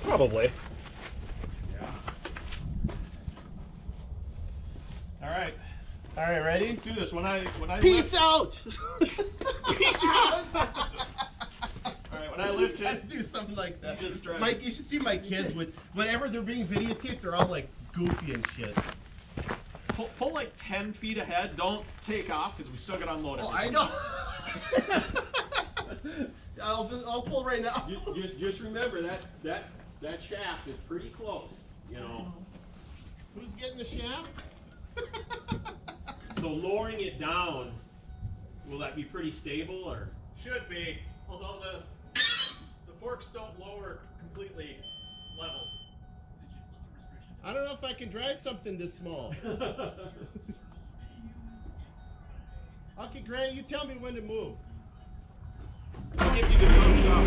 Probably. Yeah. All right. All right, ready? Let's do this. When I Peace out. Peace out. All right. When I lift I it, do something like that. You just try. Mike, you should see my kids with whenever they're being videotaped, they're all like goofy and shit. pull like 10 feet ahead. Don't take off because we still got to unload it. Oh, I know. I'll pull right now. Just remember that shaft is pretty close. You know. Who's getting the shaft? So lowering it down, will that be pretty stable or? Should be, although the forks don't lower completely level. I don't know if I can drive something this small. Okay, Grant, you tell me when to move. I'll give you the thumbs up.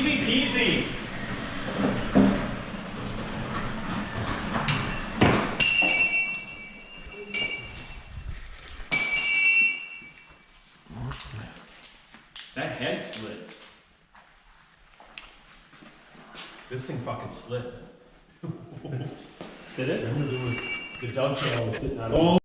Easy peasy. That head slid. This thing fucking slid. Did it? The dovetail was sitting on it. Oh.